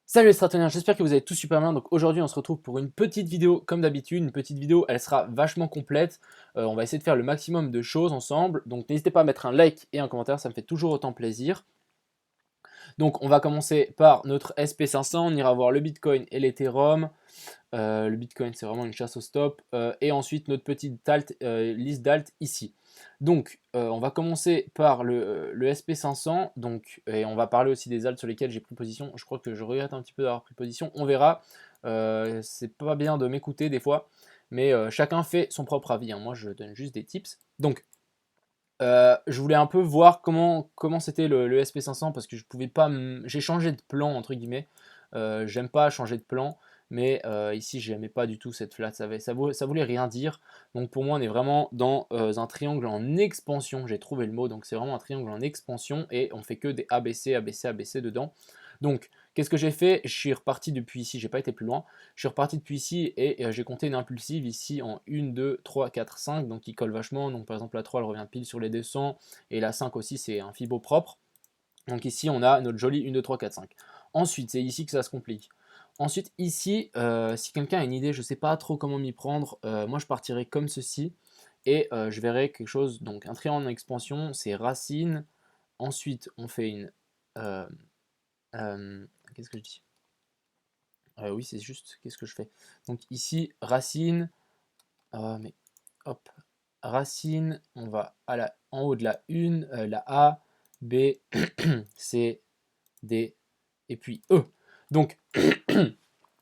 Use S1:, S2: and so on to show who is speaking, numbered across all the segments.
S1: Salut les stratoniens, j'espère que vous allez tous super bien. Donc aujourd'hui on se retrouve pour une petite vidéo comme d'habitude. Une petite vidéo, elle sera vachement complète. On va essayer de faire le maximum de choses ensemble. Donc n'hésitez pas à mettre un like et un commentaire, ça me fait toujours autant plaisir. Donc on va commencer par notre SP500, on ira voir le Bitcoin et l'Ethereum. Le Bitcoin c'est vraiment une chasse au stop. Et ensuite notre petite liste d'alt ici. Donc on va commencer par le SP500. Donc, et on va parler aussi des alts sur lesquels j'ai pris position. Je crois que je regrette un petit peu d'avoir pris position. On verra. C'est pas bien de m'écouter des fois. Mais chacun fait son propre avis, hein. Moi je donne juste des tips. Donc je voulais un peu voir comment c'était le SP500 parce que je pouvais pas. J'ai changé de plan entre guillemets. J'aime pas changer de plan, mais ici j'aimais pas du tout cette flat. Ça voulait rien dire. Donc pour moi on est vraiment dans un triangle en expansion. J'ai trouvé le mot. Donc c'est vraiment un triangle en expansion et on fait que des ABC, ABC, ABC dedans. Donc qu'est-ce que j'ai fait? Je suis reparti depuis ici. J'ai pas été plus loin. Je suis reparti depuis ici et j'ai compté une impulsive ici en 1, 2, 3, 4, 5, donc qui colle vachement. Donc par exemple la 3 elle revient pile sur les 200 et la 5 aussi c'est un Fibo propre. Donc ici on a notre jolie 1, 2, 3, 4, 5. Ensuite c'est ici que ça se complique. Ensuite ici, si quelqu'un a une idée, je ne sais pas trop comment m'y prendre, moi je partirais comme ceci et je verrai quelque chose, donc un triangle en expansion, c'est racine, ensuite on fait une... euh, qu'est-ce que je dis? Oui c'est juste, qu'est-ce que je fais? Donc ici, racine, mais hop, racine, on va en haut de la 1, la A, B, C, D, et puis E. Donc,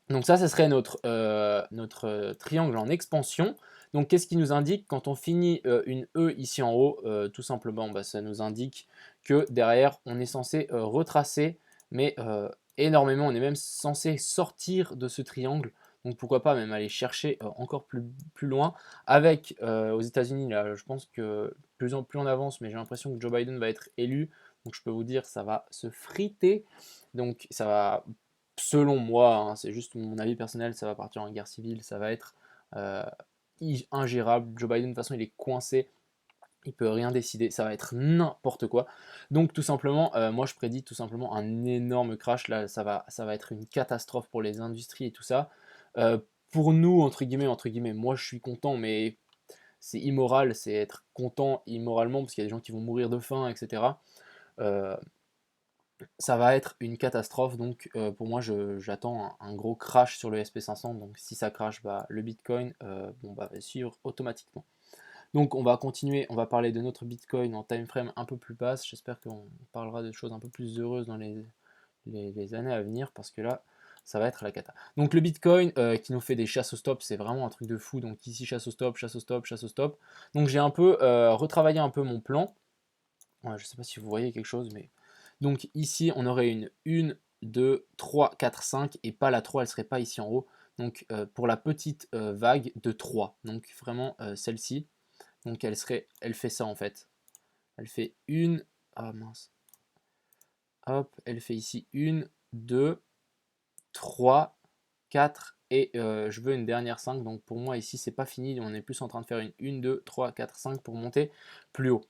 S1: donc ça, ce serait notre triangle en expansion. Donc qu'est-ce qui nous indique quand on finit une E ici en haut? Tout simplement, bah, ça nous indique que derrière, on est censé retracer, mais énormément, on est même censé sortir de ce triangle. Donc pourquoi pas même aller chercher encore plus loin. Avec aux États-Unis, là, je pense que plus on avance, mais j'ai l'impression que Joe Biden va être élu. Donc je peux vous dire, ça va se friter. Donc ça va, selon moi, hein, c'est juste mon avis personnel, ça va partir en guerre civile, ça va être euh, ingérable. Joe Biden, de toute façon, il est coincé, il peut rien décider, ça va être n'importe quoi. Donc tout simplement, moi je prédis tout simplement un énorme crash. Là, ça va être une catastrophe pour les industries et tout ça. Pour nous, entre guillemets, moi je suis content, mais c'est immoral, c'est être content immoralement parce qu'il y a des gens qui vont mourir de faim, etc. Euh, Ça va être une catastrophe. Donc pour moi, j'attends un gros crash sur le SP500. Donc si ça crash, bah, le Bitcoin bon, bah, va suivre automatiquement. Donc on va continuer, on va parler de notre Bitcoin en time frame un peu plus basse. J'espère qu'on parlera de choses un peu plus heureuses dans les années à venir parce que là, ça va être la cata. Donc le Bitcoin qui nous fait des chasses au stop, c'est vraiment un truc de fou. Donc ici, chasse au stop, chasse au stop, chasse au stop. Donc j'ai un peu retravaillé un peu mon plan. Ouais, je ne sais pas si vous voyez quelque chose, mais... Donc ici, on aurait une 1, 2, 3, 4, 5, et pas la 3, elle ne serait pas ici en haut. Donc pour la petite vague de 3, donc vraiment celle-ci, donc elle fait ça en fait. Elle fait une, ah mince, hop, elle fait ici 1, 2, 3, 4, et je veux une dernière 5, donc pour moi ici c'est pas fini, on est plus en train de faire une 1, 2, 3, 4, 5 pour monter plus haut.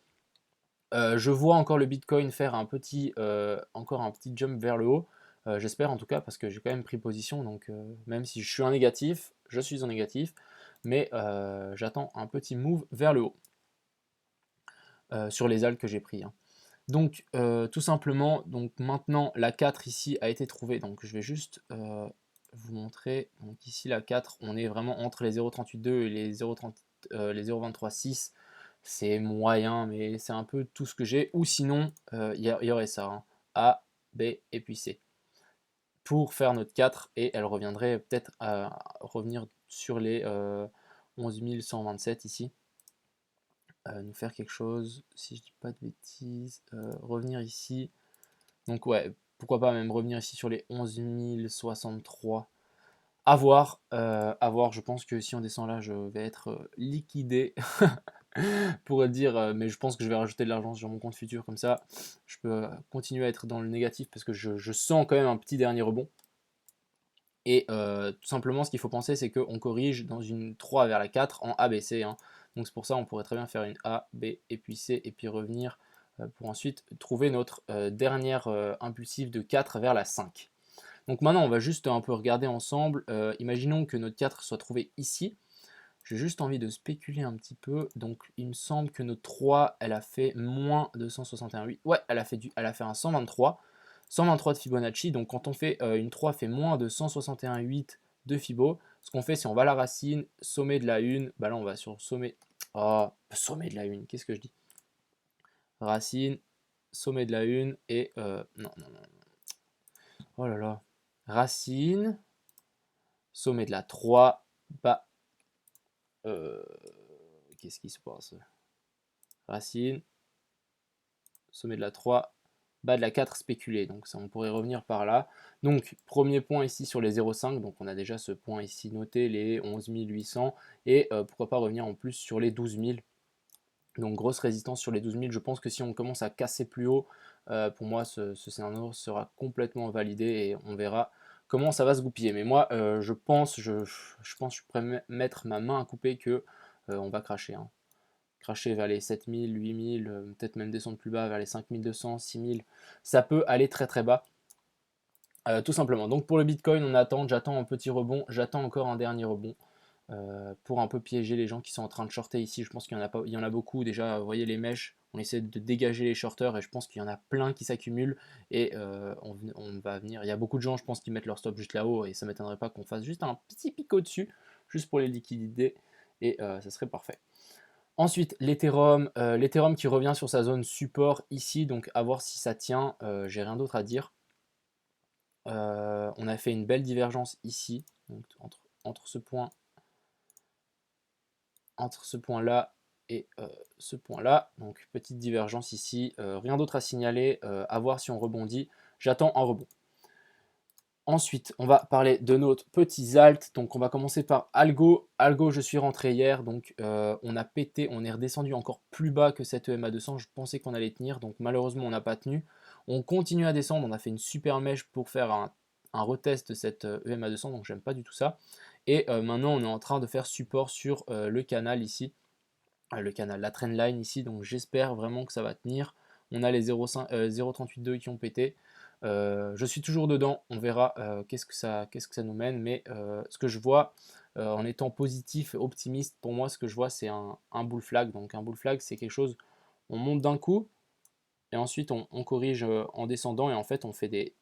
S1: Je vois encore le Bitcoin faire encore un petit jump vers le haut. J'espère en tout cas parce que j'ai quand même pris position. Donc même si je suis en négatif, je suis en négatif. Mais j'attends un petit move vers le haut sur les alts que j'ai pris, hein. Donc tout simplement, donc maintenant la 4 ici a été trouvée. Donc je vais juste vous montrer. Donc ici la 4, on est vraiment entre les 0,38,2 et les 0,30, les 0,23,6. C'est moyen, mais c'est un peu tout ce que j'ai. Ou sinon, y aurait ça, hein. A, B et puis C. Pour faire notre 4, et elle reviendrait peut-être à revenir sur les 11 127 ici. Nous faire quelque chose, si je dis pas de bêtises, revenir ici. Donc ouais, pourquoi pas même revenir ici sur les 11 063. À voir, je pense que si on descend là, je vais être liquidé. Pour dire, mais je pense que je vais rajouter de l'argent sur mon compte futur, comme ça je peux continuer à être dans le négatif parce que je sens quand même un petit dernier rebond. Et tout simplement, ce qu'il faut penser, c'est qu'on corrige dans une 3 vers la 4 en ABC, hein. Donc c'est pour ça on pourrait très bien faire une A, B et puis C et puis revenir pour ensuite trouver notre dernière impulsive de 4 vers la 5. Donc maintenant, on va juste un peu regarder ensemble. Imaginons que notre 4 soit trouvé ici. J'ai juste envie de spéculer un petit peu. Donc il me semble que notre 3, elle a fait moins de 161,8. Ouais, elle a fait un 123. 123 de Fibonacci. Donc quand on fait une 3 fait moins de 161,8 de Fibo, ce qu'on fait, c'est on va à la racine, sommet de la 1. Bah là, on va sur sommet. Oh, sommet de la 1. Qu'est-ce que je dis? Racine, sommet de la 1 et... non, non, non. Oh là là. Racine, sommet de la 3, bas. Qu'est-ce qui se passe? Racine, sommet de la 3, bas de la 4 spéculé. Donc ça, on pourrait revenir par là. Donc premier point ici sur les 0,5. Donc on a déjà ce point ici noté, les 11 800. Et pourquoi pas revenir en plus sur les 12 000. Donc grosse résistance sur les 12 000. Je pense que si on commence à casser plus haut, pour moi ce scénario sera complètement validé et on verra comment ça va se goupiller. Mais moi je pense que je pourrais mettre ma main à couper que on va cracher. Hein. Cracher vers les 7000, 8000, peut-être même descendre plus bas vers les 5200, 6000. Ça peut aller très très bas. Tout simplement. Donc pour le Bitcoin, on attend, j'attends un petit rebond, j'attends encore un dernier rebond. Pour un peu piéger les gens qui sont en train de shorter ici. Je pense qu'il y en a pas, il y en a beaucoup. Déjà, vous voyez les mèches, on essaie de dégager les shorters et je pense qu'il y en a plein qui s'accumulent et on va venir. Il y a beaucoup de gens, je pense, qui mettent leur stop juste là-haut et ça m'étonnerait pas qu'on fasse juste un petit pic au-dessus, juste pour les liquidités et ça serait parfait. Ensuite, l'Ethereum qui revient sur sa zone support ici, donc à voir si ça tient. J'ai rien d'autre à dire. On a fait une belle divergence ici, donc entre ce point là et ce point là. Donc petite divergence ici, rien d'autre à signaler, à voir si on rebondit. J'attends un rebond. Ensuite, on va parler de notre petits alt. Donc on va commencer par Algo. Algo, je suis rentré hier, donc on a pété, on est redescendu encore plus bas que cette EMA 200. Je pensais qu'on allait tenir, donc malheureusement on n'a pas tenu. On continue à descendre, on a fait une super mèche pour faire un retest de cette EMA 200, donc j'aime pas du tout ça. Et maintenant on est en train de faire support sur le canal ici. La trendline ici, donc j'espère vraiment que ça va tenir. On a les 0,382 qui ont pété. Je suis toujours dedans, on verra qu'est-ce que ça nous mène, mais ce que je vois en étant positif, optimiste, pour moi ce que je vois c'est un bull flag. Donc un bull flag c'est quelque chose, on monte d'un coup et ensuite on corrige en descendant et en fait on fait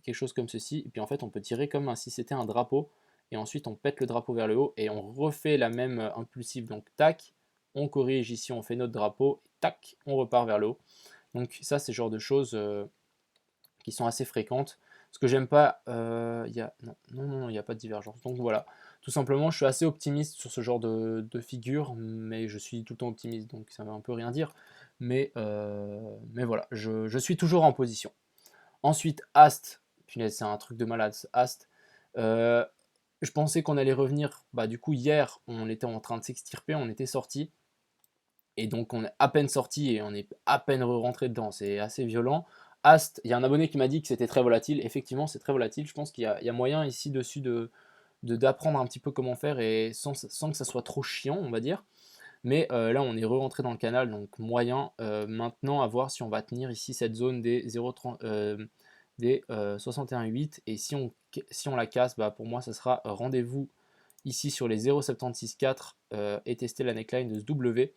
S1: quelque chose comme ceci et puis en fait on peut tirer comme si c'était un drapeau et ensuite on pète le drapeau vers le haut et on refait la même impulsive, donc tac, on corrige ici, on fait notre drapeau, tac, on repart vers le haut. Donc ça c'est le genre de choses qui sont assez fréquentes. Ce que j'aime pas, non, il n'y a pas de divergence. Donc voilà, tout simplement, je suis assez optimiste sur ce genre de figure, mais je suis tout le temps optimiste, donc ça ne veut un peu rien dire. Mais voilà, je suis toujours en position. Ensuite, Ast, punaise, c'est un truc de malade, Ast. Euh, je pensais qu'on allait revenir, bah du coup hier, on était en train de s'extirper, on était sorti. Et donc on est à peine sorti et on est à peine rentré dedans, c'est assez violent. Ast, il y a un abonné qui m'a dit que c'était très volatile, effectivement c'est très volatile, je pense qu'il y a moyen ici dessus d'apprendre un petit peu comment faire et sans que ça soit trop chiant on va dire. Mais là on est re-rentré dans le canal, donc moyen. Maintenant à voir si on va tenir ici cette zone des 0,30, des 61,8 et si on la casse, bah, pour moi ça sera rendez-vous ici sur les 0,764 et tester la neckline de ce W.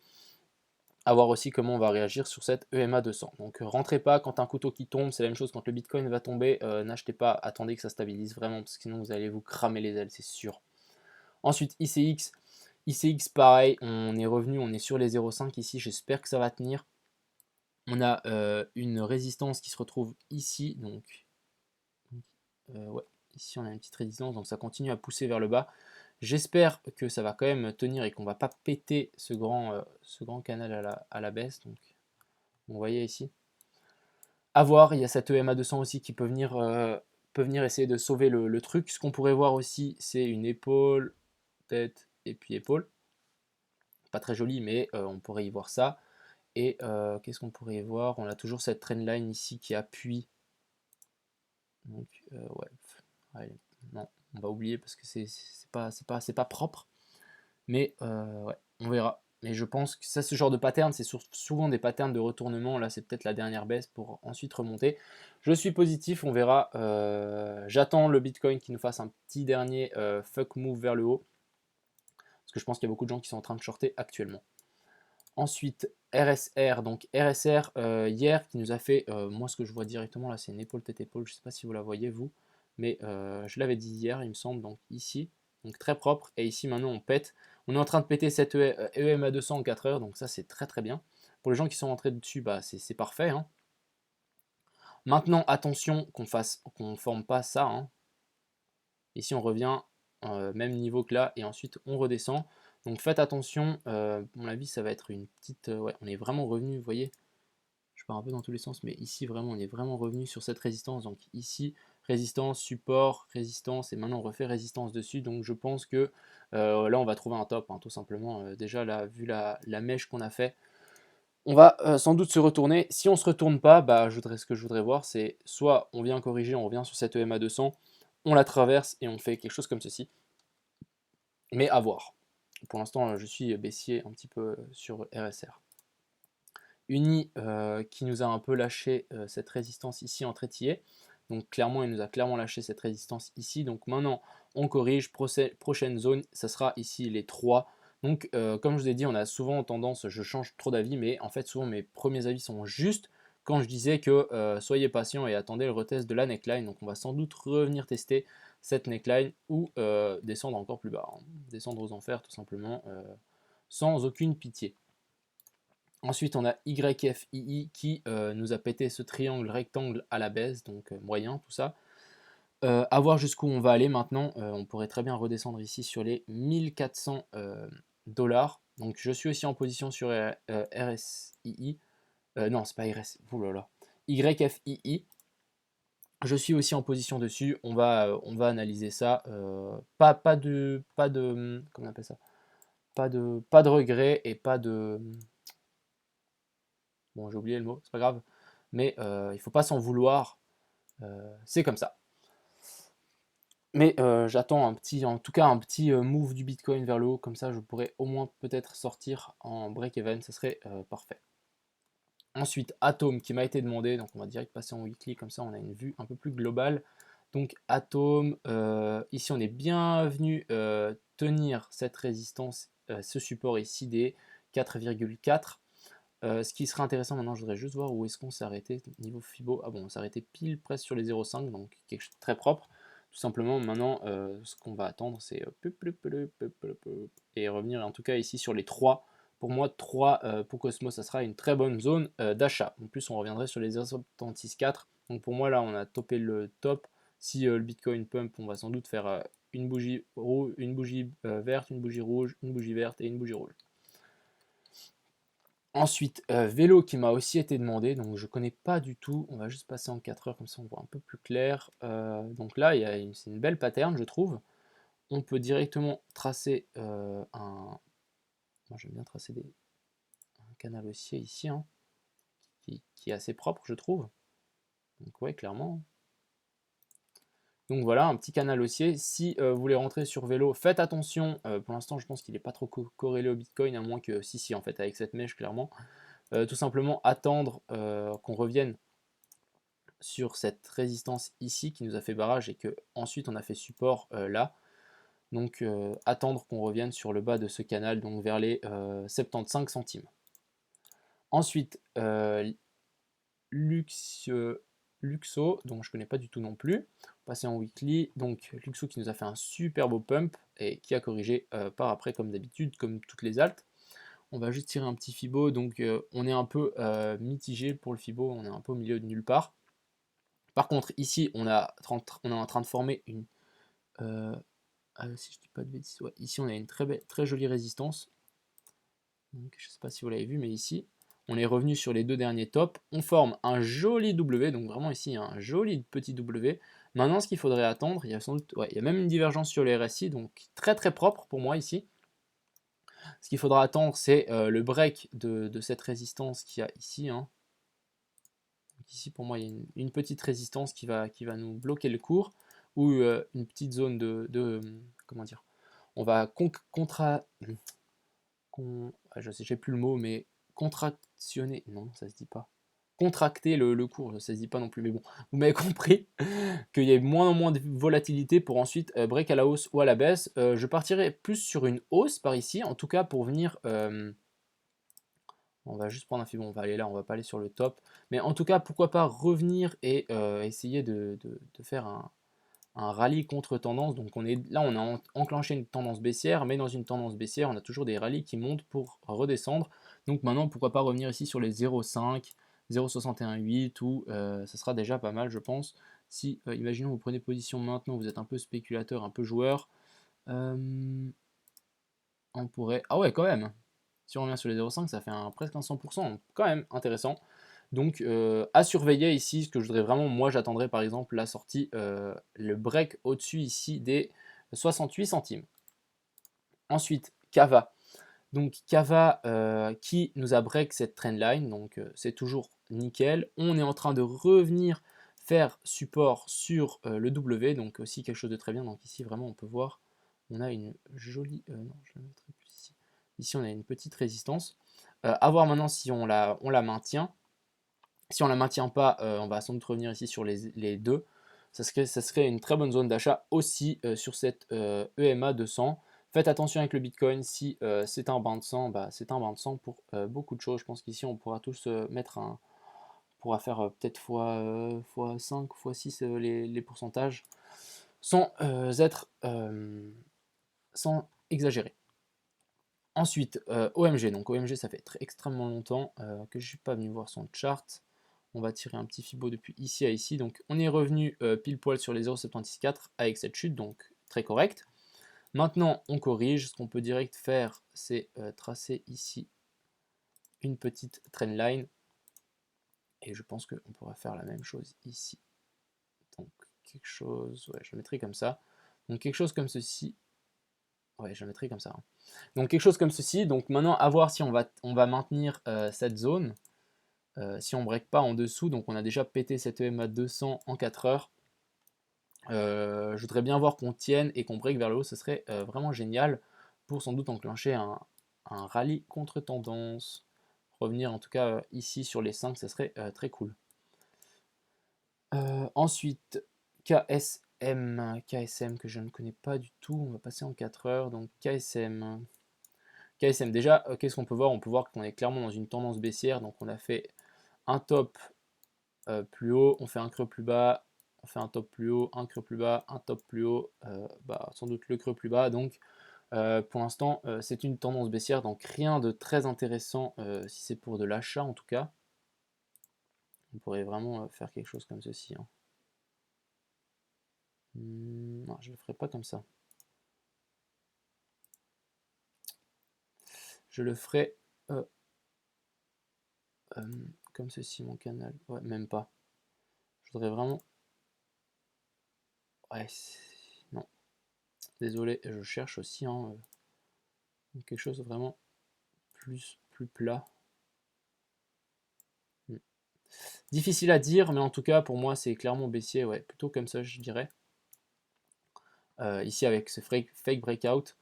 S1: À voir aussi comment on va réagir sur cette EMA 200. Donc rentrez pas quand un couteau qui tombe, c'est la même chose quand le Bitcoin va tomber, n'achetez pas, attendez que ça stabilise vraiment, parce que sinon vous allez vous cramer les ailes, c'est sûr. Ensuite ICX, pareil, on est revenu, on est sur les 0,5 ici, j'espère que ça va tenir. On a une résistance qui se retrouve ici, donc ouais, ici on a une petite résistance, donc ça continue à pousser vers le bas. J'espère que ça va quand même tenir et qu'on va pas péter ce grand canal à la baisse. Donc, vous voyez ici. À voir, il y a cette EMA 200 aussi qui peut venir essayer de sauver le truc. Ce qu'on pourrait voir aussi, c'est une épaule, tête et puis épaule. Pas très joli, mais on pourrait y voir ça. Et qu'est-ce qu'on pourrait y voir? On a toujours cette trendline ici qui appuie. Donc, ouais. Allez, non, on va oublier parce que c'est pas propre. Mais ouais, on verra. mais je pense que ça, ce genre de pattern, c'est souvent des patterns de retournement. Là, c'est peut-être la dernière baisse pour ensuite remonter. Je suis positif, on verra. J'attends le Bitcoin qui nous fasse un petit dernier fuck move vers le haut, parce que je pense qu'il y a beaucoup de gens qui sont en train de shorter actuellement. Ensuite, RSR, donc RSR hier qui nous a fait, moi ce que je vois directement là, c'est une épaule tête épaule, je ne sais pas si vous la voyez vous, mais je l'avais dit hier, il me semble, donc ici, donc très propre, et ici maintenant on pète, on est en train de péter cette EMA 200 en 4 heures, donc ça c'est très très bien. Pour les gens qui sont entrés dessus, bah, c'est parfait, hein. Maintenant attention qu'on ne forme pas ça, hein. Ici on revient même niveau que là, et ensuite on redescend. Donc faites attention, à mon avis ça va être une petite... ouais, on est vraiment revenu, vous voyez, je pars un peu dans tous les sens, mais ici vraiment on est vraiment revenu sur cette résistance. Donc ici, résistance, support, résistance, et maintenant on refait résistance dessus. Donc je pense que là on va trouver un top, hein, tout simplement. Déjà là, vu la mèche qu'on a fait, on va sans doute se retourner. Si on ne se retourne pas, bah, ce que je voudrais voir, c'est soit on vient corriger, on revient sur cette EMA 200, on la traverse et on fait quelque chose comme ceci. Mais à voir. Pour l'instant, je suis baissier un petit peu sur RSR. Uni qui nous a un peu lâché cette résistance ici en trétillé. Donc clairement, il nous a clairement lâché cette résistance ici. Donc maintenant, on corrige. Prochaine zone, ça sera ici les 3. Donc comme je vous ai dit, on a souvent tendance, je change trop d'avis, mais en fait souvent mes premiers avis sont justes quand je disais que soyez patient et attendez le retest de la neckline. Donc on va sans doute revenir tester cette neckline ou descendre encore plus bas, hein. Descendre aux enfers tout simplement, sans aucune pitié. Ensuite, on a YFII qui nous a pété ce triangle rectangle à la baisse, donc moyen, tout ça. À voir jusqu'où on va aller maintenant. On pourrait très bien redescendre ici sur les 1400 dollars. Donc, je suis aussi en position sur RSII. Non, c'est pas RS. Oulala. YFII. Je suis aussi en position dessus. On va analyser ça. Comment on appelle ça? Pas de regret et pas de... Bon, j'ai oublié le mot, c'est pas grave. Mais il ne faut pas s'en vouloir. C'est comme ça. Mais j'attends en tout cas un petit move du Bitcoin vers le haut, comme ça je pourrais au moins peut-être sortir en break-even, ça serait parfait. Ensuite, Atom qui m'a été demandé, donc on va direct passer en weekly, comme ça on a une vue un peu plus globale. Donc Atom, ici on est bien venu tenir cette résistance, ce support ici des 4,4. Ce qui serait intéressant maintenant, je voudrais juste voir où est-ce qu'on s'est arrêté niveau Fibo. Ah bon, on s'est arrêté pile presque sur les 0,5, donc quelque chose de très propre. Tout simplement, maintenant, ce qu'on va attendre, c'est et revenir en tout cas ici sur les 3. Pour moi, 3 pour Cosmos, ça sera une très bonne zone d'achat. En plus, on reviendrait sur les 0,764. Donc pour moi, là, on a topé le top. Si le Bitcoin pump, on va sans doute faire une bougie verte, une bougie rouge, une bougie verte et une bougie rouge. Ensuite, vélo qui m'a aussi été demandé, donc je connais pas du tout. On va juste passer en 4 heures, comme ça on voit un peu plus clair. Donc là, c'est une belle pattern, je trouve. On peut directement tracer un... Moi j'aime bien tracer un canal haussier ici, hein, qui est assez propre, je trouve. Donc ouais, clairement. Donc voilà, un petit canal haussier. Si vous voulez rentrer sur vélo, faites attention. Pour l'instant, je pense qu'il n'est pas trop corrélé au Bitcoin, à moins que... Si, en fait, avec cette mèche, clairement. Tout simplement attendre qu'on revienne sur cette résistance ici qui nous a fait barrage et que ensuite on a fait support là. Donc attendre qu'on revienne sur le bas de ce canal, donc vers les 75 centimes. Ensuite, Luxo, donc je connais pas du tout non plus. Passer en weekly, donc Luxo qui nous a fait un super beau pump et qui a corrigé par après comme d'habitude, comme toutes les altes. On va juste tirer un petit Fibo, donc on est un peu mitigé pour le Fibo, on est un peu au milieu de nulle part. Par contre, ici, on est en train de former une... si je dis pas de bêtises, ouais, ici on a une très jolie résistance. Donc, je ne sais pas si vous l'avez vu, mais ici, on est revenu sur les deux derniers tops. On forme un joli W, donc vraiment ici, un joli petit W. Maintenant, ce qu'il faudrait attendre, il y a sans doute, ouais, il y a même une divergence sur les RSI, donc très propre pour moi ici. Ce qu'il faudra attendre, c'est le break de cette résistance qu'il y a ici, hein. Donc ici, pour moi, il y a une petite résistance qui va nous bloquer le cours, ou une petite zone comment dire, on va je sais, j'ai plus le mot, mais contractionner, non, ça se dit pas. Contracter le cours, ça se dit pas non plus, mais bon, vous m'avez compris qu'il y ait moins en moins de volatilité pour ensuite break à la hausse ou à la baisse. Je partirai plus sur une hausse par ici, en tout cas pour venir. On va juste prendre un Fibon, on va aller là, on va pas aller sur le top. Mais en tout cas, pourquoi pas revenir et essayer de faire un rallye contre tendance. Donc là, on a enclenché une tendance baissière, mais dans une tendance baissière, on a toujours des rallyes qui montent pour redescendre. Donc maintenant, pourquoi pas revenir ici sur les 0,5, 0,618 ou ça sera déjà pas mal, je pense. Si, imaginons, vous prenez position maintenant, vous êtes un peu spéculateur, un peu joueur, on pourrait... Ah ouais, quand même. Si on revient sur les 0,5, ça fait presque un 100%, quand même intéressant. Donc à surveiller ici, ce que je voudrais vraiment, moi j'attendrais par exemple la sortie, le break au-dessus ici des 68 centimes. Ensuite, Kava. Donc Kava qui nous a break cette trendline, donc c'est toujours nickel. On est en train de revenir faire support sur le W, donc aussi quelque chose de très bien. Donc ici vraiment on peut voir, on a une jolie, non je la mettrai plus ici. Ici on a une petite résistance. À voir maintenant si on la maintient. Si on ne la maintient pas, on va sans doute revenir ici sur les deux. Ça serait une très bonne zone d'achat aussi sur cette EMA 200. Faites attention avec le Bitcoin, si c'est un bain de sang, bah, c'est un bain de sang pour beaucoup de choses. Je pense qu'ici on pourra tous mettre un... On pourra faire peut-être fois 5, fois 6 les pourcentages sans sans exagérer. Ensuite, OMG. Donc OMG, ça fait extrêmement longtemps que je ne suis pas venu voir son chart. On va tirer un petit Fibo depuis ici à ici. Donc on est revenu pile poil sur les 0,764 avec cette chute, donc très correct. Maintenant, on corrige. Ce qu'on peut direct faire, c'est tracer ici une petite trendline. Et je pense qu'on pourra faire la même chose ici. Donc quelque chose, ouais, je le mettrai comme ça. Donc quelque chose comme ceci. Ouais, je le mettrai comme ça. Hein. Donc quelque chose comme ceci. Donc maintenant, à voir si on va maintenir cette zone. Si on ne break pas en dessous, donc on a déjà pété cette EMA 200 en 4 heures. Je voudrais bien voir qu'on tienne et qu'on break vers le haut, ce serait vraiment génial pour sans doute enclencher un rallye contre tendance. Revenir en tout cas ici sur les 5, ce serait très cool. Ensuite, KSM que je ne connais pas du tout, on va passer en 4 heures, donc KSM. KSM déjà, qu'est-ce qu'on peut voir? On peut voir qu'on est clairement dans une tendance baissière, donc on a fait un top plus haut, on fait un creux plus bas, on fait un top plus haut, un creux plus bas, un top plus haut, bah, sans doute le creux plus bas. Donc pour l'instant, c'est une tendance baissière, donc rien de très intéressant si c'est pour de l'achat en tout cas. On pourrait vraiment faire quelque chose comme ceci. Hein. Non, je ne le ferai pas comme ça. Je le ferai comme ceci, mon canal. Ouais, même pas. Je voudrais vraiment... Ouais, non. Désolé, je cherche aussi hein, quelque chose de vraiment plus plat. Difficile à dire, mais en tout cas, pour moi, c'est clairement baissier, ouais, plutôt comme ça, je dirais. Ici, avec ce fake breakout.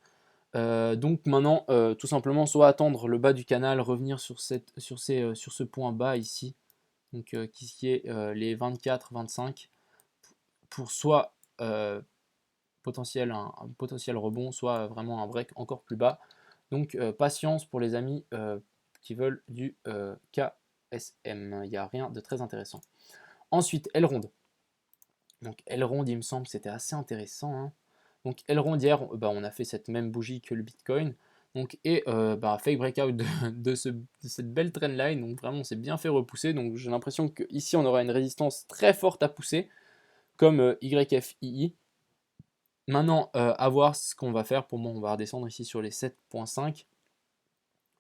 S1: Donc maintenant, tout simplement, soit attendre le bas du canal, revenir sur ce point bas ici, donc qui est les 24-25, pour soit un potentiel rebond, soit vraiment un break encore plus bas. Donc patience pour les amis qui veulent du KSM. Il n'y a rien de très intéressant. Ensuite, Elrond. Donc Elrond, il me semble que c'était assez intéressant. Hein. Donc Elrond, hier, bah, on a fait cette même bougie que le Bitcoin. Donc, et bah, fake breakout de cette belle trendline. Donc vraiment, on s'est bien fait repousser. Donc j'ai l'impression qu'ici, on aura une résistance très forte à pousser, comme YFII. Maintenant, à voir ce qu'on va faire. Pour moi, on va redescendre ici sur les 7.5.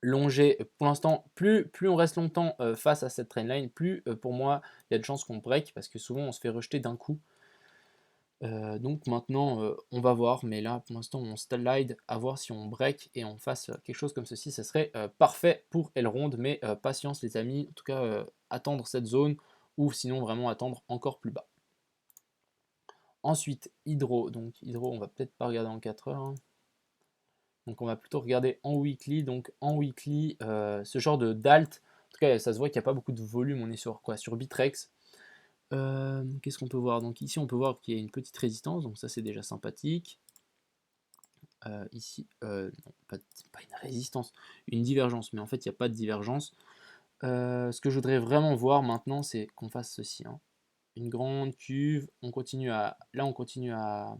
S1: Longer, pour l'instant, plus on reste longtemps face à cette trendline, plus pour moi, il y a de chances qu'on break, parce que souvent, on se fait rejeter d'un coup. Donc maintenant, on va voir, mais là, pour l'instant, on slide, à voir si on break et on fasse quelque chose comme ceci, ça serait parfait pour Elrond, mais patience les amis, en tout cas, attendre cette zone, ou sinon vraiment attendre encore plus bas. Ensuite, Hydro, donc Hydro, on va peut-être pas regarder en 4 heures, hein. Donc on va plutôt regarder en weekly. Donc en weekly, ce genre de d'alt, en tout cas ça se voit qu'il n'y a pas beaucoup de volume, on est sur quoi? Sur Bitrex. Qu'est-ce qu'on peut voir? Donc ici on peut voir qu'il y a une petite résistance, donc ça c'est déjà sympathique. Ici, non, pas une résistance, une divergence, mais en fait il n'y a pas de divergence. Ce que je voudrais vraiment voir maintenant, c'est qu'on fasse ceci, hein. Une grande cuve, on continue à, là on continue à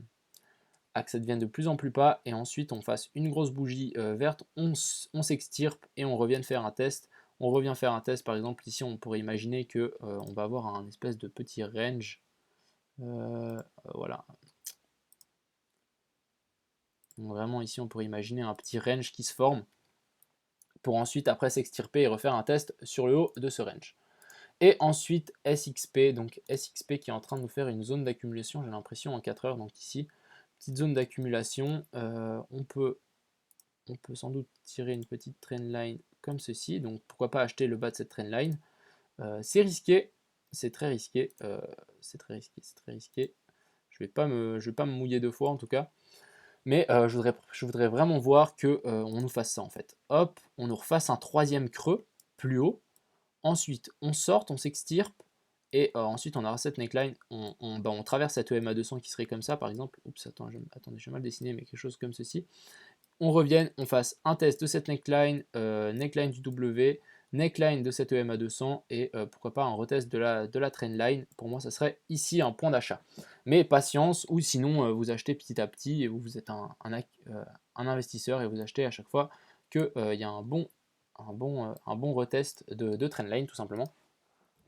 S1: que ça devienne de plus en plus bas, et ensuite on fasse une grosse bougie verte, on s'extirpe et on revient faire un test. On revient faire un test, par exemple ici on pourrait imaginer que on va avoir un espèce de petit range. Voilà. Donc vraiment ici on pourrait imaginer un petit range qui se forme pour ensuite après s'extirper et refaire un test sur le haut de ce range. Et ensuite SXP, donc SXP qui est en train de nous faire une zone d'accumulation, j'ai l'impression en 4 heures, donc ici, petite zone d'accumulation, on peut sans doute tirer une petite trendline comme ceci, donc pourquoi pas acheter le bas de cette trendline. C'est risqué, c'est très risqué, c'est très risqué, c'est très risqué. Je vais pas me mouiller deux fois en tout cas. Mais je voudrais vraiment voir que on nous fasse ça en fait. Hop, on nous refasse un troisième creux plus haut. Ensuite, on sort, on s'extirpe. Et ensuite, on aura cette neckline. On traverse cette EMA 200 qui serait comme ça, par exemple. Oups, attendez, j'ai mal dessiné, mais quelque chose comme ceci. On revienne, on fasse un test de cette neckline, neckline du W, neckline de cette EMA 200 et pourquoi pas un retest de la trendline. Pour moi, ça serait ici un point d'achat. Mais patience, ou sinon vous achetez petit à petit et vous êtes un investisseur et vous achetez à chaque fois qu'il y a un bon retest de trendline tout simplement.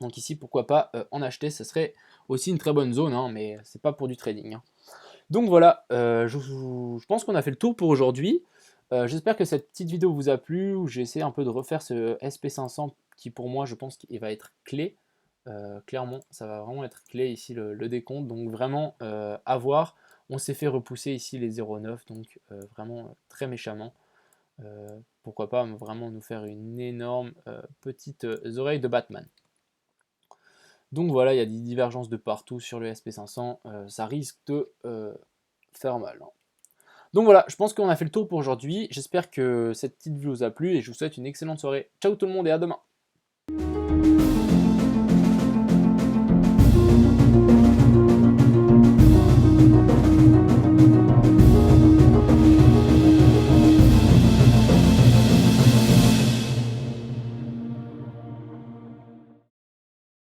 S1: Donc ici, pourquoi pas en acheter, ça serait aussi une très bonne zone, hein, mais c'est pas pour du trading, hein. Donc voilà, je pense qu'on a fait le tour pour aujourd'hui. J'espère que cette petite vidéo vous a plu, où j'ai essayé un peu de refaire ce SP500 qui pour moi je pense qu'il va être clé. Clairement, ça va vraiment être clé ici le décompte, donc vraiment à voir. On s'est fait repousser ici les 0,9, donc vraiment très méchamment. Pourquoi pas vraiment nous faire une énorme petite oreille de Batman. Donc voilà, il y a des divergences de partout sur le SP500, ça risque de faire mal, hein. Donc voilà, je pense qu'on a fait le tour pour aujourd'hui. J'espère que cette petite vidéo vous a plu et je vous souhaite une excellente soirée. Ciao tout le monde et à demain.